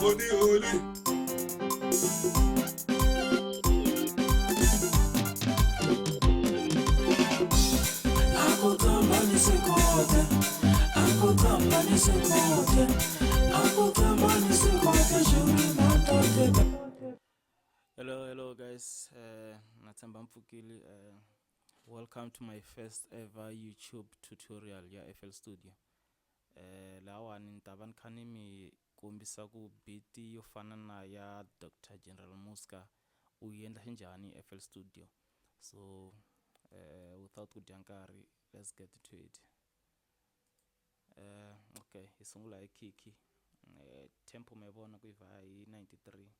Holy, holy. Hello guys. Natsamba Mfukili. Welcome to my first ever YouTube tutorial ya FL Studio. Lawa nitaban kanimi kombisa ku biti yo fana na ya Dr. General Muska uyenda njani FL Studio. So without kudiankari, let's get to it. Okay, isungula kiki. Tempo mebona kuiva 93.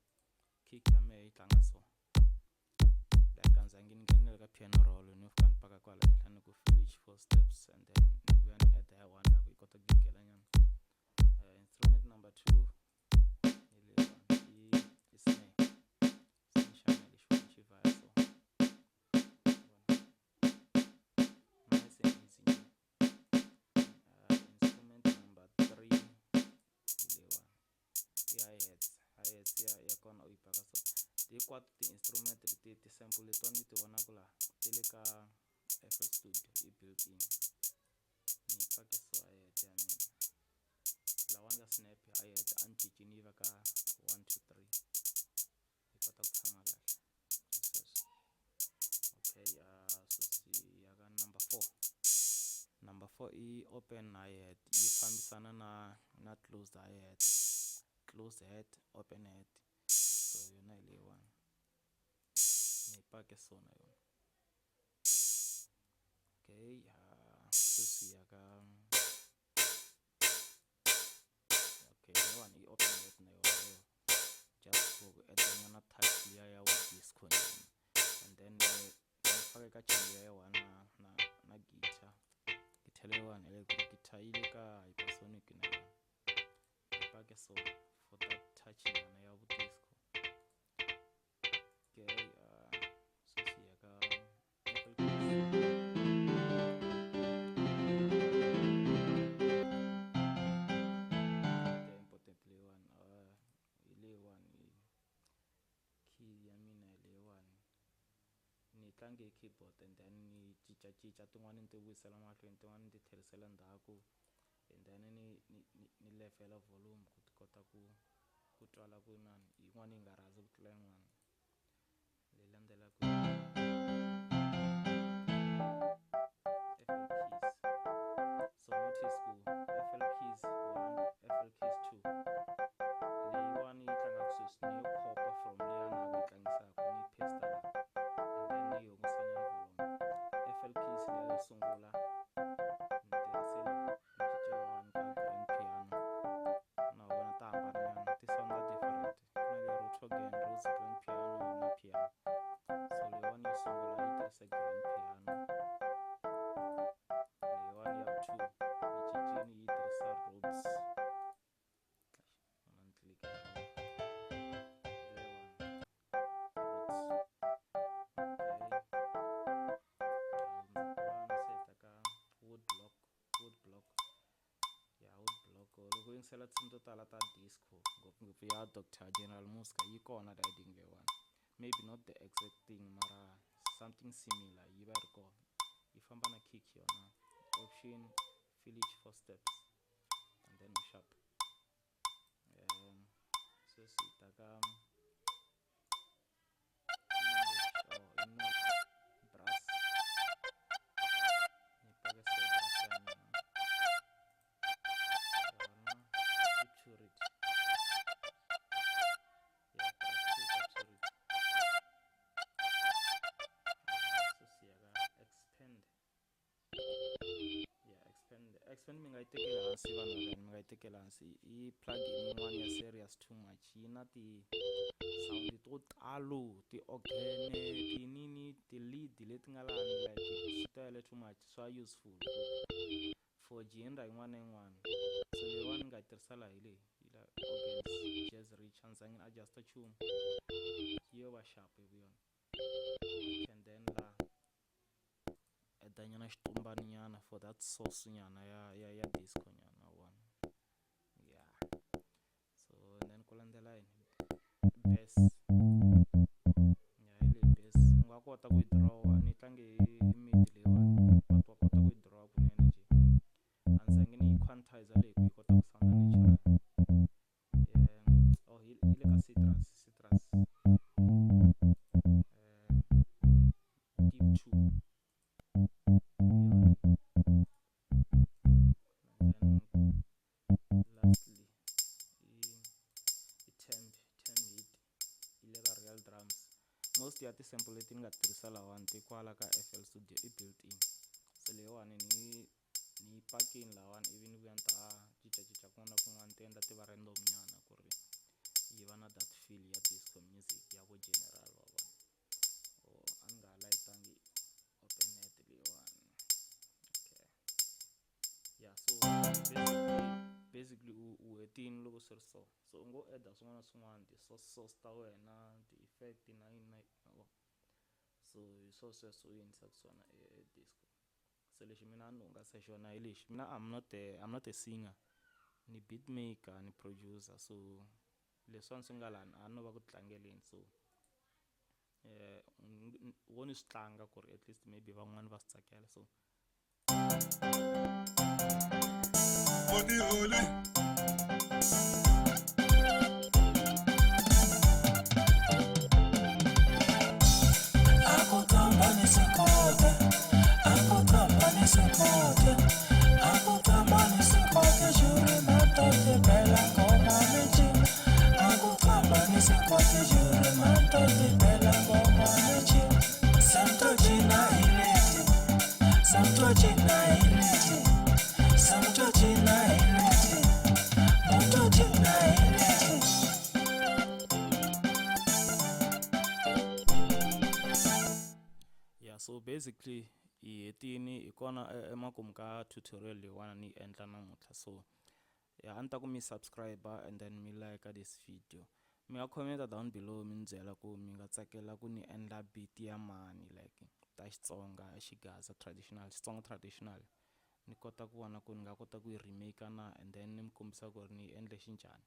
Kiki ame itlanga so. Kanza ngingenele ka piano roll nifkan paka kwala ehlane ku village 4 steps and then we went at the one la ikota gigela nyana. Instrument number 2 ile isne shana lishwa chiva so nice and easy. Instrument number 3 ile hi-hats ya kona uipaka so di kwat di instrument di sample le ton miti bona kula tele ka FL Studio I built in ni pake so hi-hat ya mina la one ka snap hi-hat anti va ka 1 2 3 ikota kuthanga kahle. Okay, so si ya ka number 4 I open hi-hat yi fambisana na closed hi-hat, closed hat, open hat. So yona ile one ni pake so na yona. Okay, so si ya ka okay, one I open hat na yona just for edanya na touch ya disco and then fake ka chile ya one na guitar ngithele one electric guitar ile ka hypersonic na pake so for that touch na ya disco. Okay, so si ya ka importantly one ile one key ya mina ile one ni tlange keyboard and then ni chicha tin'wana ni ti wisela mahlweni tin'wana ni ti tlherisela ndzhaku and then ni level volume ku ti kota ku twala ku inani yin'wana yi nga rhazi ku tlula yin'wana leyi landzelaka FL keys. So notice ku FL keys 1 FL keys 2 leyi one yi tlanga ku sweswi ni yo copy from leya na ku tlangisaka ni paste la and then ni yongosanya volume. FL keys leyo sungula ni tirhisile cincela one ka grand piano na wona ta hambananyana ti sound different kuna le Rotogen, Rose grand piano na piano. So leyi one yo sungula yi tirhisa grand piano, leyi one ya 2 yi cincile yi tirhisa Rhodes. Loko yingisela tinsimu to tala ta disco ngopfungopfu ya Dr. General Muska yi kona riding le one, maybe not the exact thing mara something similar yi va ri kona yi famba na kick yona option village 4 steps and then sharp. So si ta ka brass ni pake so brass ya mina purity ya brass purity. So si ya ka expand mi nga yi tekeli hansi vanhu vanhu mi nga yi tekeli hansi I plugin yin'wana ya serious too much yi na ti sound to talo ti-organ tinini ti-lead leti nga lani like swi tele too much swa useful for genre yin'wana na yin'wana. So leyi one nga yi tirhisa la hi leyi yi la organs jazz rich handzangi ni adjuster tune yo va sharp hi vuyona and then la edanyana xitumbani nyana for that sauce nyana ya disco nyana one yeah. So and then ku landela ti-sample leti ni nga tirhisa lawani ti kwala ka FL Studio i built-in. Se leyiwani ni yi pakini lawani ivi ni vuya ni ta cincacinca kun'wana na kun'wana ti endla ti va random nyana ku ri yi va na that feel ya disco music ya vo general wa vona. A ni nga layitangi openet leyiwani. Okay. Yeah, so basically u hetini loko swi ri so. So u ngo add swin'wana na swin'wana ti-source ta wena, ti-effect na yini na yini. So hi sweswo u endlisaka swona disco. So lexi mina ni hungasa xona hi lexi, mina I'm not a singer, ni beat maker, ni producer. So leswiwani swi nga lani a no va ku tlangeleni. So wo ni swi tlanga ku ri at least maybe van'wani va swi tsakela. So so basically hi hetini hi kona emakumu ka tutorial leyiwani ni endla namuntlha. So a ni ta ku mi subscribe and then mi like this video. Mi nga comment down below mi ni byela ku mi nga tsakela ku ni endla beat ya mani, like ta Xitsonga, Xigaza traditional, Xitsonga traditional. Ni kota ku vona ku ni nga kota ku yi remake na and then ni mi kombisa ku ri ni endle xinjhani.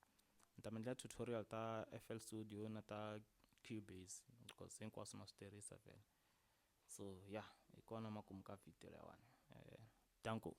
Ni ta mi endla tutorial ta FL Studio na ta Cubase because hinkwaswo ma swi tirhisa vhele. So yeah, hi kona makumu ka video leyiwani. Danko.